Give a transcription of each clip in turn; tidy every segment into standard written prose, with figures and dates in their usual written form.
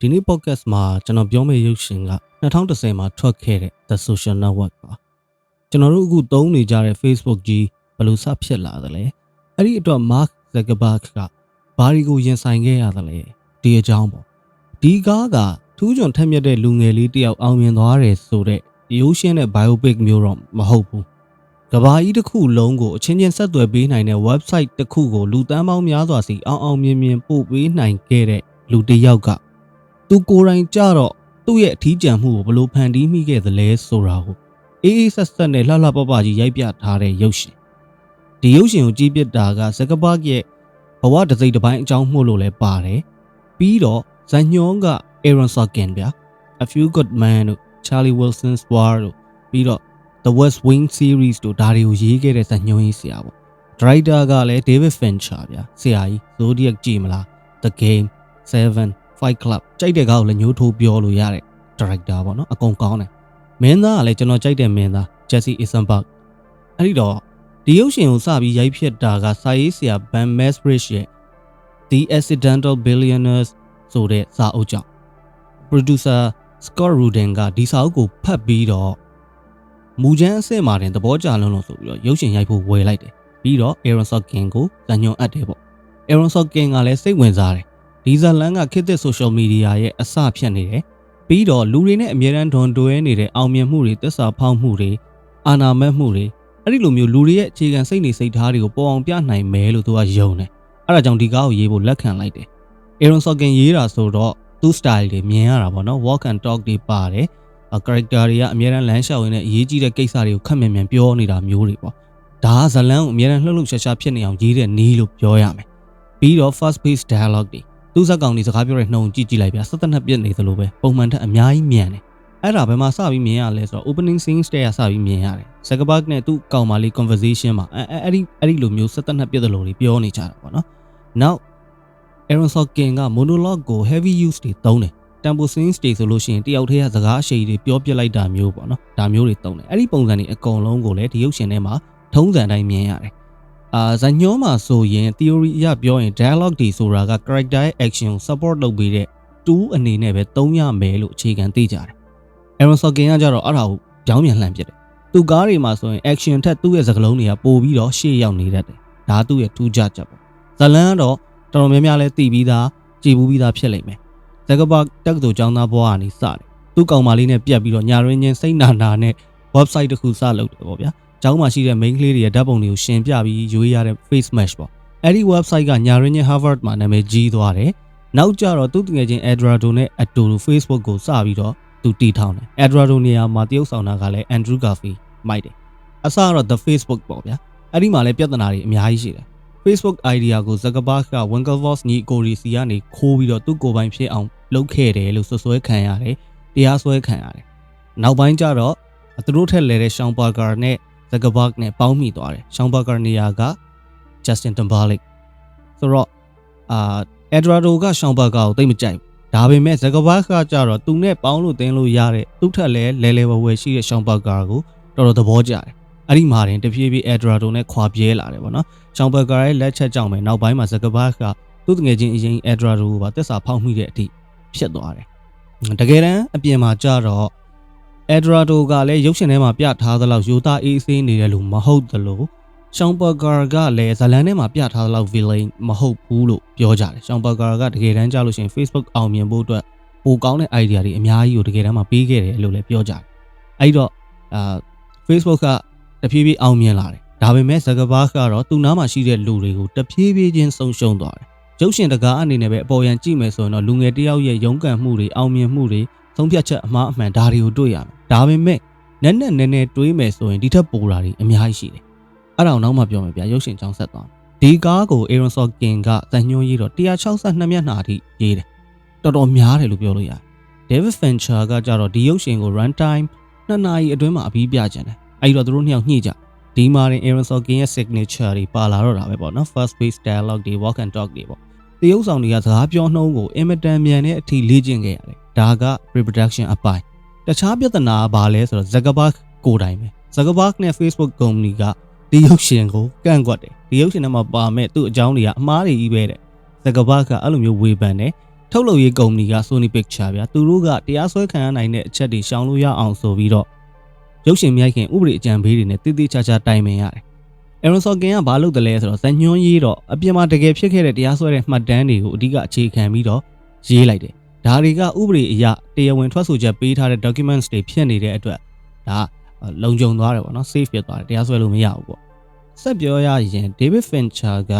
ဒီနေ့ podcast မှာကျွန်တော်ပြောမယ့်ရုပ်ရှင်က2010မှာထွက်ခဲ့တဲ့ The Social Network ပါကျွန်တော်တို့အခုသုံးနေကြတဲ့ Facebook ကြီးဘယ်လိုစဖြစ်လာသလဲအဲ့ဒီအတွက် Mark Zuckerberg ကဘာတွေကိုရင်ဆိုင်ခဲ့ရသလဲဒီအကြောင်းပေါ့ဒီကားကထူးချွန်ထက်မြက်တဲ့လူငယ်လေးတယောက်အောင်မြင်သွားတယ်ဆိုတဲ့ရုပ်ရှင်နဲ့ biopic မျိုးတော့မဟုတ်ဘူးကဘာကြီးတစ်ခုလုံးကိုအချင်းချင်းဆက်သွယ်ပေးနိုင်တဲ့ website တစ်ခုကိုလူတန်းပေါင်းများစွာစီအောင်မြင်ပို့ပေးနိုင်ခဲ့တဲ့လူတစ်ယောက်ကသူကိုယ်တိုင်ကြတော့သူ့ရဲ့အထီးကျန်မှုကိုဘယ်လိုဖန်တီးမိခဲ့သလဲဆိုတာကိုအေးဆက်ဆက်နဲ့လှလှပပကြီးရိုက်ပြထားတဲ့ရုပ်ရှင်ဒီရုပ်ရှင်ကိုကြည့်ပြတာက Zuckerberg ရဲ့ဘဝတစ်စိတ်တစ်ပိုင်းအကြောင်းမှုလို့လည်းပါတယ်ပြီးတော့ဇာညွန်က Aaron Sorkin ဗျာ A Few Good Men တို့ Charlie Wilson's War တို့ပြီးတော့ The West Wing series တို့ဒါတွေကိုရေးခဲ့တဲ့ဇာညွန်ကြီးဆရာပေါ့ဒါရိုက်တာကလည်း David Fincher ဗျာဆရာကြီး Zodiac ကြည့်မလား The Game 7 Fight Club ကြိုက်တဲ့ကားကိုလည်းညှိုးထိုးပြောလို့ရတဲ့ director ပေါ့နော်အကုန်ကောင်းတယ်မင်းသားကလည်းကျွန်တော်ကြိုက်တဲ့မင်းသား Jesse Eisenberg အဲ့ဒီတော့ဒီရုပ်ရှင်ကိုစပြီးရိုက်ဖြစ်တာကစာရေးဆရာ Ben Mesrich ရဲ့ The Accidental Billionaires ဆိုတဲ့စာအုပ်ကြောင့် producer Scott Rudin ကဒီစာအုပ်ကိုဖတ်ပြီးတော့မူချမ်းအစစ်မှာတင်သဘောကျလုံးလို့ဆိုပြီးတော့ရုပ်ရှင်ရိုက်ဖို့ဝယ်လိုက်တယ်ပြီးတော့ Aaron Sorkin ကိုဇာညွန်အပ်တယ်ပေါ့ Aaron Sorkin ကလည်းစိတ်ဝင်စားတယ်ဒီဇလန်ကခေတ်သစ် social media ရဲ့အစဖြတ်နေတယ်ပြီးတော့လူတွေနဲ့အမြဲတမ်းဒွန်တွဲနေတဲ့အောင်မြင်မှုတွေသစ္စာဖောက်မှုတွေအာဏာမက်မှုတွေအဲ့ဒီလိုမျိုးလူတွေရဲ့အခြေခံစိတ်နေစိတ်ထားတွေကိုပေါ်အောင်ပြနိုင်မယ်လို့သူကယုံတယ်အဲ့ဒါကြောင့်ဒီကားကိုရေးဖို့လက်ခံလိုက်တယ် Aaron Sorkin ရေးတာဆိုတော့သူ့ style တွေမြင်ရတာပေါ့နော် walk and talk တွေပါတယ်character တွေကအမြဲတမ်းလမ်းလျှောက်ရင်းနဲ့အရေးကြီးတဲ့ကိစ္စတွေကိုခက်မြန်ပြောနေတာမျိုးတွေပေါ့ဒါကဇလန်ကိုအမြဲတမ်းလှုပ်လှုပ်ရှားရှားဖြစ်နေအောင်ရေးတဲ့နည်းလို့ပြောရမယ်ပြီးတော့ fast paced dialogue တွေသူ့ဇာတ်ကောင်တွေစကားပြောတဲ့နှုံကြည့်လိုက်ဗျာ72ပြည့်နေသလိုပဲပုံမှန်ထက်အများကြီးမြန်တယ်အဲ့ဒါဘယ်မှာစပြီးမြင်ရလဲဆိုတော့ opening scenes တည်းကစပြီးမြင်ရတယ် Zuckerberg နဲ့သူ့ကောင်မလေး conversation မှာအဲ့ဒီလိုမျိုး72ပြည့်သလိုတွေပြောနေကြတာပေါ့နော်နောက် Aaron Sorkin က monologue ကို heavy use တွေသုံးတယ် tempo scenes တွေဆိုလို့ရှိရင်တယောက်တည်းကစကားအရှိန်တွေပြောပြလိုက်တာမျိုးပေါ့နော်ဒါမျိုးတွေသုံးတယ်အဲ့ဒီပုံစံတွေအကုန်လုံးကိုလည်းဒီရုပ်ရှင်ထဲမှာထုံးစံတိုင်းမြင်ရတယ်ဇာညွန်မှာဆိုရင် theory အရပြောရင် dialogue တွေဆိုတာက character ရဲ့ action ကို support လုပ်ပေးတဲ့ tool အနေနဲ့ပဲသုံးရမယ်လို့အခြေခံသိကြတယ် Aaron Sorkin ကကြတော့အဲ့ဒါကိုပြောင်းပြန်လှန်ပစ်တယ်သူကားတွေမှာဆိုရင် action ထက်သူ့ရဲ့စကားလုံးတွေကပိုပြီးတော့ရှေ့ရောက်နေတတ်တယ်ဒါသူ့ရဲ့ထူးခြားချက်ပေါ့ဇလန်ကတော့တော်တော်များများလဲသိပြီးသားကြည်ဘူးပြီးသားဖြစ်လိမ့်မယ် Zuckerberg တက္ကသိုလ်ကျောင်းသားဘဝကနေစတယ်သူ့ကောင်မလေးနဲ့ပြတ်ပြီးတော့ညာရင်းချင်းစိတ်နာနာနဲ့ website တစ်ခုစလုပ်တယ်ပေါ့ဗျာကျောင်းမှာရှိတဲ့ main ကလေးတွေရဲ့ဓာတ်ပုံတွေကိုရှင်းပြပြီးရွေးရတဲ့ face mesh ပေါ့အဲ့ဒီ website ကညာရင်းချင်း Harvard မှာနာမည်ကြီးသွားတယ်နောက်ကျတော့သူ့တကယ်ချင်း Eduardo နဲ့အတူတူ Facebook ကိုစပြီးတော့သူတည်ထောင်တယ် Eduardo နေရာမှာတရုပ်ဆောင်တာကလည်း Andrew Garfield မိုက်တယ်အစကတော့ The Facebook ပေါ့ဗျာအဲ့ဒီမှာလည်းပြဿနာတွေအများကြီးရှိတယ် Facebook idea ကို Zuckerberg က Winklevoss ညီကိုရီစီကနေခိုးပြီးတော့သူ့ကိုယ်ပိုင်ဖြစ်အောင်လုပ်ခဲ့တယ်လို့ဆွဆွဲခံရတယ်တရားစွဲခံရတယ်နောက်ပိုင်းကျတော့သူတို့ထက်လဲတဲ့ Sean Parker နဲ့ Zuckerberg နဲ့ပေါင်းမိသွားတယ် Sean Parker နေရာက Justin Timberlake ဆိုတော့Eduardo က Sean Parker ကိုသိမကြိုက်ဘူးဒါပေမဲ့ Zuckerberg ကကြတော့သူနဲ့ပေါင်းလို့တင်းလို့ရတဲ့သူ့ထက်လဲဝဲရှိတဲ့ Sean Parker ကိုတော်တော်သဘောကျတယ်အဲ့ဒီမှာတင်တဖြည်းဖြည်း Eduardo နဲ့ခွာပြဲလာတယ်ပေါ့နော် Sean Parker ရဲ့လက်ချက်ကြောင့်ပဲနောက်ပိုင်းမှာ Zuckerberg ကသူ့တကယ်ချင်းအရင် Eduardo ကိုပါသက်စာဖောက်မိတဲ့အထိဖြစ်သွားတယ်တကယ်တမ်းအပြင်မှာကြတော့ Eduardo ကလည်းရုပ်ရှင်ထဲမှာပြထားသလောက်ယူသားအေးဆေးနေတယ်လို့မဟုတ်သလို Sean Parker ကလည်းဇလန်ထဲမှာပြထားသလောက် villain မဟုတ်ဘူးလို့ပြောကြတယ် Sean Parker ကတကယ်တမ်းကြလို့ရှိရင် Facebook အောင်မြင်ဖို့အတွက်ပိုကောင်းတဲ့ idea တွေအများကြီးကိုတကယ်တမ်းမှာပေးခဲ့တယ်လို့လည်းပြောကြတယ်အဲ့တော့Facebook ကတဖြည်းဖြည်းအောင်မြင်လာတယ်ဒါပေမဲ့ Zuckerberg ကတော့သူ့နားမှာရှိတဲ့လူတွေကိုတဖြည်းဖြည်းချင်းဆုံးရှုံးသွားတယ်ရုပ်ရှင်တကားအနေနဲ့ပဲအပေါ်ယံကြည့်မယ်ဆိုရင်တော့လူငယ်တယောက်ရဲ့ရုန်းကန်မှုတွေအောင်မြင်မှုတွေသုံးဖြတ်ချက်အမှားအမှန်ဒါတွေကိုတွေ့ရမယ်ဒါပေမဲ့နည်းနည်းတွေးမယ်ဆိုရင်ဒီထက်ပိုတာတွေအများကြီးရှိတယ်အဲ့ဒါကိုနောက်မှပြောမယ်ဗျာရုပ်ရှင်ကြောင်းဆက်သွားဒီကားကို Aaron Sorkin ကဇာညွှန်းရေးတော့162မျက်နှာအထိရေးတယ်တော်တော်များတယ်လို့ပြောလို့ရတယ် David Fincher ကကြတော့ဒီရုပ်ရှင်ကို run time 2 နာရီအတွင်းမှာအပြီးပြချင်တယ်အဲ့တော့သူတို့နှစ်ယောက်ညှိကြဒီမှာရင် Aaron Sorkin ရဲ့ signature တွေပါလာတော့တာပဲပေါ့နော် first paced dialogue တွေ walk and talk တွေပေါ့တရုပ်ဆောင်တွေကစကားပြောနှုံးကိုအင်မတန်မြန်တဲ့အထိလေ့ကျင့်ခဲ့ရတယ်ဒါက pre-production အပိုင်းတခြားပြဿနာကဘာလဲဆိုတော့ Zuckerberg ကိုယ်တိုင်ပဲ Zuckerberg နဲ့ Facebook company ကဒီရုပ်ရှင်ကိုကန့်ကွက်တယ်ဒီရုပ်ရှင်ထဲမှာပါမဲ့သူ့အကြောင်းတွေကအမှားတွေကြီးပဲတဲ့ Zuckerberg ကအဲ့လိုမျိုးဝေဖန်တယ် ထုတ်လုပ်ရေးကုမ္ပဏီက Sony Picture ဗျာသူတို့ကတရားစွဲခံရနိုင်တဲ့အချက်တွေရှောင်လို့ရအောင်ဆိုပြီးတော့ရုပ်ရှင်မြိုက်ခင်ဥပဒေအကြံပေးတွေနဲ့တိတိကျကျတိုင်ပင်ရတယ်။ Aaron Sorkin ကဘာလုပ်တယ်လဲဆိုတော့ဇညွှန်းရေးတော့အပြင်မှာတကယ်ဖြစ်ခဲ့တဲ့တရားစွဲတဲ့မှတ်တမ်းတွေကိုအဓိကအခြေခံပြီးတော့ရေးလိုက်တယ်။ဒါတွေကဥပဒေအရတရားဝင်ထွက်ဆိုချက်ပေးထားတဲ့ documents တွေဖြစ်နေတဲ့အတွက်ဒါလုံခြုံသွားတယ်ပေါ့နော် safe ဖြစ်သွားတယ်တရားစွဲလို့မရဘူးပေါ့။ဆက်ပြောရရင် David Fincher က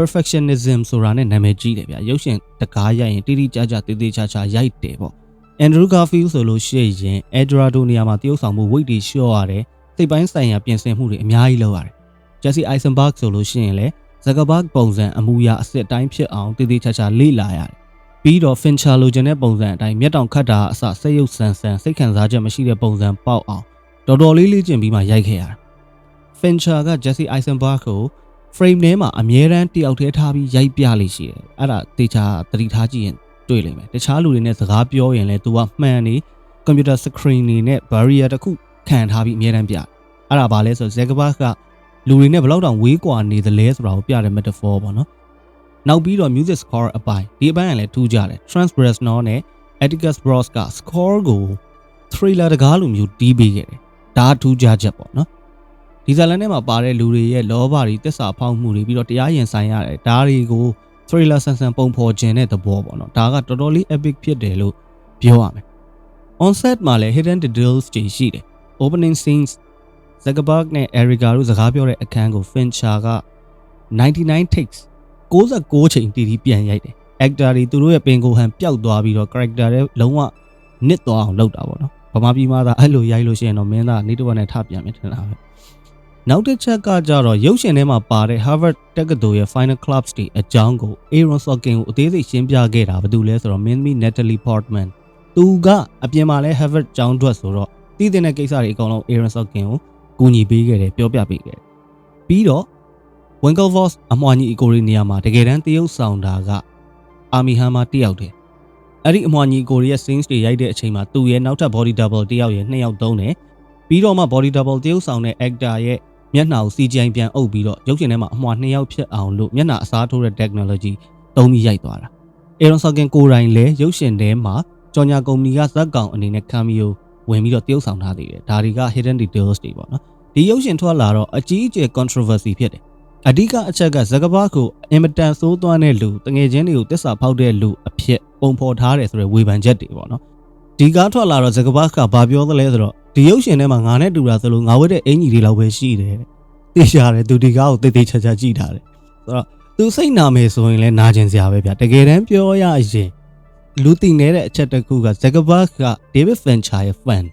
perfectionism ဆိုတာနဲ့နာမည်ကြီးတယ်ဗျာရုပ်ရှင်တကားရိုက်ရင်တိတိကျကျတေးသေးချာချာရိုက်တယ်ပေါ့။ Andrew Garfield ဆိုလို့ရှိရင် Eldorado နေရာမှာတရုပ်ဆောင်မှု weight တွေလျှော့ရတယ်စိတ်ပိုင်းဆိုင်ရာပြင်ဆင်မှုတွေအများကြီးလုပ်ရတယ်။ Jesse Eisenberg ဆိုလို့ရှိရင်လည်း Zuckerberg ပုံစံအမူအရာအစစ်အတိုင်းဖြစ်အောင်တေးသေးချာချာလေ့လာရတယ်။ပြီးတော့ Fincher လိုချင်တဲ့ပုံစံအတိုင်းမျက်တောင်ခတ်တာအစစိတ်ရုပ်ဆန်ဆန်စိတ်ခံစားချက်မရှိတဲ့ပုံစံပေါက်အောင်တော်တော်လေးလေ့ကျင့်ပြီးမှရိုက်ခဲ့ရတယ်။ Fincher က Jesse Eisenberg ကို frame ထဲမှာအမြဲတမ်းတယောက်တည်းထားပြီးရိုက်ပြလိမ့်ရှိတယ်။အဲ့ဒါတေချာသတိထားကြည့်ရင်တွေ့လိမ့်မယ်။တခြားလူတွေနဲ့စကားပြောရင်လည်း तू ကမှန်နေ computer screen တွေနဲ့ barrier တစ်ခုခံထားပြီးအမြဲတမ်းပြ။အဲ့ဒါဘာလဲဆိုတော့ Zuckerberg ကလူတွေနဲ့ဘယ်လောက်တောင်ဝေးကွာနေသလဲဆိုတာကိုပြတဲ့ metaphor ပေါ့နော်။နောက်ပြီးတော့ music score အပိုင်းဒီအပိုင်းကလည်းထူးကြတယ်။ Trent Reznor နဲ့ Atticus Ross က score ကို thriller တကားလိုမျိုးတီးပေးခဲ့တယ်။ဒါထူးခြားချက်ပေါ့နော်။ဒီဇာတ်လမ်းထဲမှာပါတဲ့လူတွေရဲ့လောဘတွေတစ္ဆာဖောက်မှုတွေပြီးတော့တရားရင်ဆိုင်ရတယ်ဒါတွေကို thriller ဆန်ဆန်ပုံဖော်ခြင်းတဲ့သဘောပေါ့နော်ဒါကတော်တော်လေး epic ဖြစ်တယ်လို့ပြောရမယ် on set မှာလည်း hidden details တွေရှိတယ် opening scenes Zuckerberg နဲ့ Erica တို့စကားပြောတဲ့အခန်းကို Fincher က99 takes 69ချိန်တီးပြန်ရိုက်တယ် actor တွေသူတို့ရဲ့ပင်ကိုဟန်ပျောက်သွားပြီးတော့ character တွေလုံးဝနစ်သွားအောင်လုပ်တာပေါ့နော်ဗမာပြည်မှာသာအဲ့လိုရိုက်လို့ရှိရင်တော့မင်းသားနေတစ်ဝက်နဲ့ထပြန်မယ်ထင်တာပဲနောက်တစ်ချက်ကကြတော့ရုပ်ရှင်ထဲမှာပါတဲ့ Harvard တက္ကသိုလ်ရဲ့ Final Clubs တွေအကြောင်းကို Aaron Sorkin ကိုအသေးစိတ်ရှင်းပြခဲ့တာဘာလို့လဲဆိုတော့ မင်းသမီး Natalie Portman သူကအပြင်မှာလဲ Harvard ကျောင်းထွက်ဆိုတော့တည်တဲ့ကိစ္စတွေအကုန်လုံး Aaron Sorkin ကိုကူညီပေးခဲ့တယ်ပြောပြပေးခဲ့တယ်ပြီးတော့ Winklevoss အမွှာညီအကိုရီနေရာမှာတကယ်တမ်းတရုပ်ဆောင်တာက Armie Hammer တယောက်တည်းအဲ့ဒီအမွှာညီအကိုရီရဲ့ scenes တွေရိုက်တဲ့အချိန်မှာသူရဲ့နောက်ထပ် body double တယောက်ရဲ့2ယောက်သုံးတယ်ပြီးတော့မှ body double တရုပ်ဆောင်တဲ့ actor ရဲ့မျက်နှာကို CGI ပြန်အုပ်ပြီးတော့ရုပ်ရှင်ထဲမှာအမွှာ2ယောက်ဖြစ်အောင်လို့မျက်နှာအစားထိုးတဲ့ technology သုံးပြီးရိုက်သွားတာ Aaron Sorkin ကိုယ်တိုင်လည်းရုပ်ရှင်ထဲမှာကြော်ညာကုမ္ပဏီကဇက်ကောင်အနေနဲ့ cameo ဝင်ပြီးတော့တရုပ်ဆောင်ထားသေးတယ်ဒါတွေက hidden details တွေပေါ့နော်ဒီရုပ်ရှင်ထွက်လာတော့အကြီးအကျယ် controversy ဖြစ်တယ်အဓိကအချက်က Zuckerberg ကိုအင်မတန်ဆိုးသွမ်းတဲ့လူတငယ်ချင်းတွေကိုတစ္ဆာဖောက်တဲ့လူအဖြစ်ပုံဖော်ထားတယ်ဆိုတဲ့ဝေဖန်ချက်တွေပေါ့နော်ဒီကားထွက်လာတော့ Zuckerberg ကဘာပြောသလဲဆိုတော့ဒီရုပ်ရှင်ထဲမှာငါနဲ့တူတာဆိုလို့ငါဝတ်တဲ့အင်ကြီးတွေလောက်ပဲရှိတယ်သိရတယ်သူဒီကားကိုတိတ်တိတ်ချာချာကြည့်ထားတယ်ဆိုတော့သူစိတ်နာမယ်ဆိုရင်လည်းနာကျင်စရာပဲဗျတကယ်တမ်းပြောရရင်လူသိနေတဲ့အချက်တစ်ခုက Zuckerberg က David Fincher ရဲ့ fan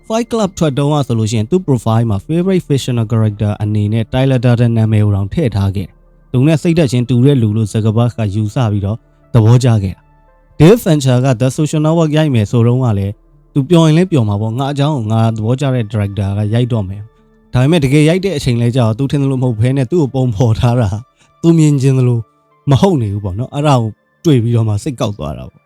Fight Club ထွက်တော့ဆိုလို့ရှိရင်သူ့ profile မှာ favorite fictional character အနေနဲ့ Tyler Durden နာမည်ကိုတောင်ထည့်ထားခဲ့တယ်သူနဲ့စိတ်သက်ချင်းတူတဲ့လူလို့ Zuckerberg ကယူဆပြီးတော့သဘောကျခဲ့တာ David Fincher က The Social Network ရိုက်မယ်ဆိုတော့ကလည်းသူပြောရင်လည်းပြောမှာပေါ့ငါအကြောင်းကိုငါသဘောကျတဲ့ director ကရိုက်တော့မယ်ဒါပေမဲ့တကယ်ရိုက်တဲ့အချိန်လဲကြာတော့သူထင်တယ်လို့မဟုတ်ဘဲနဲ့သူ့ကိုပုံဖော်ထားတာသူမြင်ချင်းလို့မဟုတ်နေဘူးပေါ့နော်အဲ့ဒါကိုတွေ့ပြီးတော့မှစိတ်ကောက်သွားတာပေါ့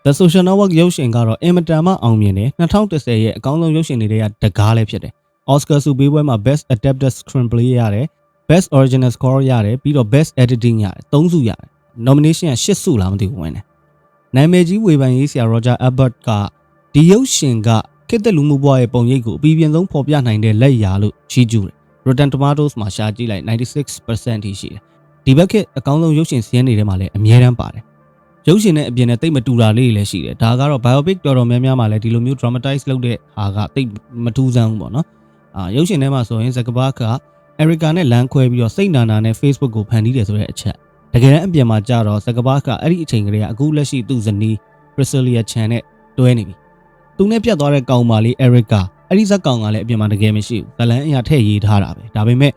The Social Network ရုပ်ရှင်ကတော့အင်မတန်မှအောင်မြင်တယ်2010ရဲ့အကောင်းဆုံးရုပ်ရှင်တွေကတကားလည်းဖြစ်တယ် Oscar ဆုပေးပွဲမှာ Best Adapted Screenplay ရတယ် Best Original Score ရတယ်ပြီးတော့ Best Editing ရတယ်3ဆုရတယ် Nomination က8ဆုလားမသိဘူးဝင်တယ်နာမည်ကြီးဝေဖန်ရေးဆရာ Roger Ebert ကဒီရုပ်ရှင်ကခေတ်သစ်လူမှုဘဝရဲ့ပုံရိပ်ကိုအပြည့်ပြည့်စုံဖော်ပြနိုင်တဲ့လက်ရာလို့ချီးကျူးတယ် Rotten Tomatoes မှာရှာကြည့်လိုက် 96% ထိရှိတယ်ဒီဘက်ခေတ်အကောင်းဆုံးရုပ်ရှင်စရင်းတွေထဲမှာလည်းအများတန်းပါတယ်ရုပ်ရှင်နဲ့အပြင်နဲ့တိတ်မတူတာလေးတွေလည်းရှိတယ်ဒါကတော့ biopic တော်တော်များများမှာလည်းဒီလိုမျိုး dramatize လုပ်တဲ့ဟာကတိတ်မထူးဆန်းဘူးပေါ့နော်ရုပ်ရှင်ထဲမှာဆိုရင် Zuckerberg က Erica နဲ့လမ်းခွဲပြီးတော့စိတ်နာနာနဲ့ Facebook ကိုဖန်တီးတယ်ဆိုတဲ့အချက်တကယ်တမ်းအပြင်မှာကြတော့ Zuckerberg ကအဲ့ဒီအချိန်ကလေးကအခုလက်ရှိသူ့ဇနီး Priscilla Chan နဲ့တွဲနေပြီသူနဲ့ပြတ်သွားတဲ့ကောင်မလေး Erica အဲ့ဒီဇက်ကောင်ကလည်းအပြင်မှာတကယ်မရှိဘူးဇလန်းအရာထည့်ရေးထားတာပဲဒါပေမဲ့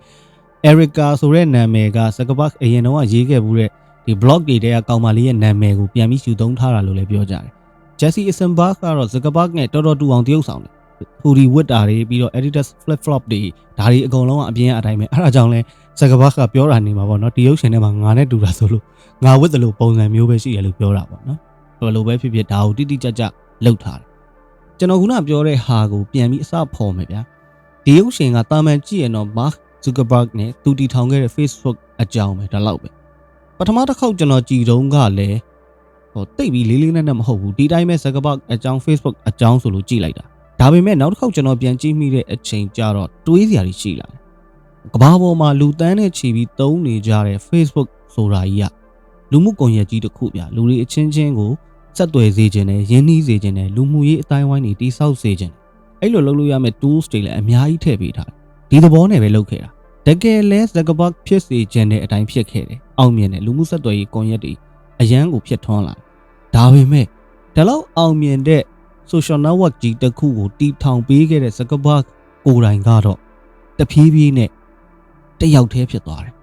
Erica ဆိုတဲ့နာမည်က Zuckerberg အရင်တော့ရေးခဲ့ဘူးတဲ့ဒီ blog တွေထဲကကောင်မလေးရဲ့နာမည်ကိုပြန်ပြီးယူသုံးထားတာလို့လည်းပြောကြတယ် Jesse Eisenberg ကတော့ Zuckerberg နဲ့တော်တော်တူအောင်တရုပ်ဆောင်တယ် hoodie ဝတ်တာတွေပြီးတော့ Adidas flip flop တွေဒါတွေအကုန်လုံးကအပြင်အတိုင်းပဲအဲ့ဒါကြောင့်လဲ Zuckerberg ကပြောတာနေမှာပေါ့နော်ဒီရုပ်ရှင်ထဲမှာငါနဲ့တူတာဆိုလို့ငါဝတ်တယ်လို့ပုံစံမျိုးပဲရှိရလို့ပြောတာပေါ့နော်ဘယ်လိုပဲဖြစ်ဖြစ်ဒါကိုတိတိကျကျလုပ်ထားတယ်ကျွန်တော်ခုနပြောတဲ့ဟာကိုပြန်ပြီးအစဖော်မယ်ဗျာဒီရုပ်ရှင်ကတာမန်ကြည့်ရင်တော့ Mark Zuckerberg နဲ့သူတည်ထောင်ခဲ့တဲ့ Facebook အကြောင်းပဲဒါလောက်ပဲပထမတစ်ခေါက်ကျွန်တော်ကြည်တုံးကလည်း တိတ်ပြီးလေးလေးနက်နက်မဟုတ်ဘူးဒီတိုင်းပဲ Zuckerberg အကြောင်း Facebook အကြောင်းဆိုလို့ကြည့်လိုက်တာဒါပေမဲ့နောက်တစ်ခေါက်ကျွန်တော်ပြန်ကြည့်မိတဲ့အချိန်ကျတော့တွေးစရာတွေရှိလာတယ်ကဘာပေါ်မှာလူတန်းနဲ့ချီပြီးသုံးနေကြတဲ့ Facebook ဆိုတာကြီးကလူမှုကွန်ရက်ကြီးတစ်ခုပြလူတွေအချင်းချင်းကိုဆက်သွယ်စေခြင်းနဲ့ရင်းနှီးစေခြင်းနဲ့လူမှုရေးအတိုင်းဝိုင်းတွေတိဆောက်စေခြင်းအဲ့လိုလုပ်လို့ရမယ့် tools တွေလည်းအများကြီးထည့်ပေးထားတယ်ဒီသဘောနဲ့ပဲလုပ်ခဲ့တာတကယ်လဲ Zuckerberg ဖြစ်စေခြင်းတဲ့အတိုင်းဖြစ်ခဲ့တယ်အောင်မြင်တဲ့လူမှုဆက်သွယ်ရေးကွန်ရက်တွေအရန်ကိုဖြစ်ထွန်းလာဒါပေမဲ့ဒါလောက်အောင်မြင်တဲ့ social network ကြီးတစ်ခုကိုတီထောင်ပေးခဲ့တဲ့ Zuckerberg ကိုယ်တိုင်ကတော့တဖြည်းဖြည်းနဲ့တယောက်တည်းဖြစ်သွားတယ်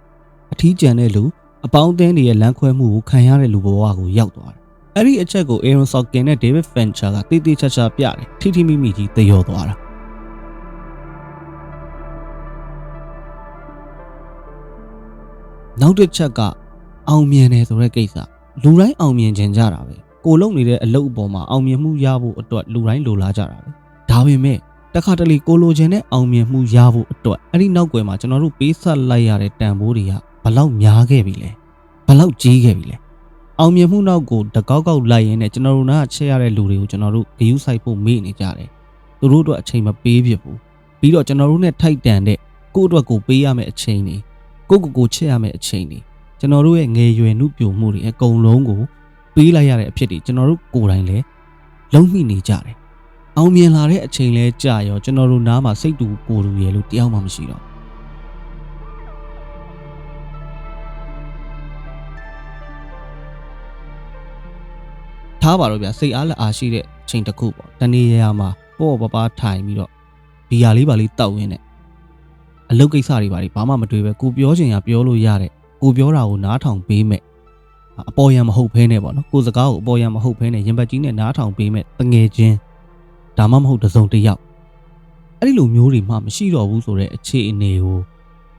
အထီးကျန်တဲ့လူအပေါင်းအသင်းတွေရဲ့လမ်းခွဲမှုကိုခံရတဲ့လူဘဝကိုရောက်သွားတယ်အဲ့ဒီအချက်ကို Aaron Sorkin နဲ့ David Fincher ကတိတိကျကျပြတယ်ထိထိမိမိကြီးသရောသွားတာနောက်တစ်ချက်ကအောင်မြင်တယ်ဆိုတဲ့ကိစ္စလူတိုင်းအောင်မြင်ခြင်းကြတာပဲကိုလုံနေတဲ့အလုပ်အပေါ်မှာအောင်မြင်မှုရဖို့အတွက်လူတိုင်းလိုလားကြတာပဲဒါပေမဲ့တခါတလေကိုလိုချင်တဲ့အောင်မြင်မှုရဖို့အတွက်အဲ့ဒီနောက်ွယ်မှာကျွန်တော်တို့ပေးဆက်လိုက်ရတဲ့တန်ဖိုးတွေကဘလောက်များခဲ့ပြီလဲဘလောက်ကြီးခဲ့ပြီလဲအောင်မြင်မှုနောက်ကိုတကောက်ကောက်လိုက်ရင်းနဲ့ကျွန်တော်တို့နားချက်ရတဲ့လူတွေကိုကျွန်တော်တို့ဂရုစိုက်ဖို့မေ့နေကြတယ်သူတို့အတွက်အချိန်မပေးဖြစ်ဘူးပြီးတော့ကျွန်တော်တို့နဲ့ထိုက်တန်တဲ့ကိုယ့်အတွက်ကိုပေးရမယ့်အချိန်တွေကိုချက်ရမယ့်အချိန်တွေကျွန်တော်တို့ရဲ့ငယ်ရွယ်နှုပြိုမှုတွေအကုန်လုံးကိုပေးလိုက်ရတဲ့အဖြစ်တွေကျွန်တော်တို့ကိုယ်တိုင်လည်းလုံးမိနေကြတယ်အောင်မြင်လာတဲ့အချိန်လဲကြာရောကျွန်တော်တို့နားမှာစိတ်တူကိုယ်တူရလို့တယောက်မှမရှိတော့ထားပါတော့ဗျာစိတ်အားလက်အားရှိတဲ့အချိန်တစ်ခုပေါ့တနေ့ရမှာပေါ့ပပထိုင်ပြီးတော့ဘီယာလေးပါလေးတောက်ရင်းနဲ့အလုပ်ကိစ္စတွေပါတွေဘာမှမတွေ့ပဲကိုပြောချင်ရပြောလို့ရတဲ့ကိုပြောတာကိုနားထောင်ပေးမဲ့အပေါ်ရန်မဟုတ်ဖဲနဲ့ပေါ့နော်ကိုစကားကိုအပေါ်ရန်မဟုတ်ဖဲနဲ့ရင်ပတ်ကြီးနဲ့နားထောင်ပေးမဲ့တငယ်ချင်းဒါမှမဟုတ်တစုံတစ်ယောက်အဲ့ဒီလိုမျိုးတွေမှမရှိတော့ဘူးဆိုတဲ့အခြေအနေကို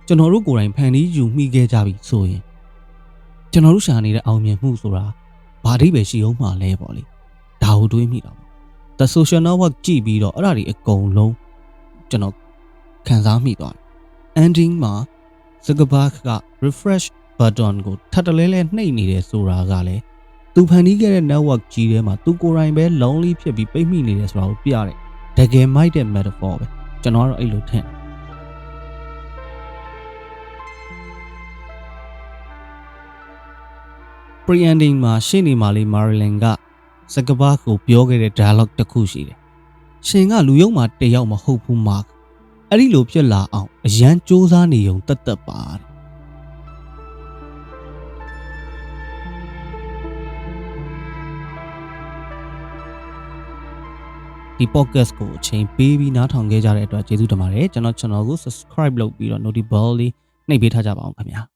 ကျွန်တော်တို့ကိုယ်တိုင်ဖန်တီးယူမိခဲ့ကြပြီဆိုရင်ကျွန်တော်တို့ရှာနေတဲ့အောင်မြင်မှုဆိုတာဘာအဓိပ္ပာယ်ရှိအောင်မှလဲပေါ့လေဒါကိုတွေးမိတော့ The Social Network ကြည့်ပြီးတော့အဲ့ဒါတွေအကုန်လုံးကျွန်တော်ခံစားမိသွားတယ် ending မှာ Zuckerberg က refresh button ကိုထပ်တလဲလဲနှိပ်နေတယ်ဆိုတာကလည်းသူဖန်တီးခဲ့တဲ့ network ကြီးထဲမှာသူကိုယ်တိုင်ပဲ lonely ဖြစ်ပြီးပိတ်မိနေတယ်ဆိုတာကိုပြတဲ့တကယ်မိုက်တဲ့ metaphor ပဲကျွန်တော်ကတော့အဲ့လိုထင်pre-ending မှာရှင်းနေမှာလေး Marilyn က Zuckerberg ကိုပြောခဲ့တဲ့ dialogue တစ်ခုရှိတယ်ရှင်ကလူယုံမှာတယောက်မဟုတ်ဘူး Mark အဲ့ဒီလိုဖြစ်လာအောင်အရန်စူးစမ်းနေုံတက်တက်ပါဒီ podcast ကိုအချိန်ပေးပြီးနားထောင်ခဲ့ကြတဲ့အတွက်ကျေးဇူးတင်ပါတယ်ကျွန်တော် channel ကို subscribe လုပ်ပြီးတော့ notification bell လေးနှိပ်ပေးထားကြပါအောင်ခင်ဗျာ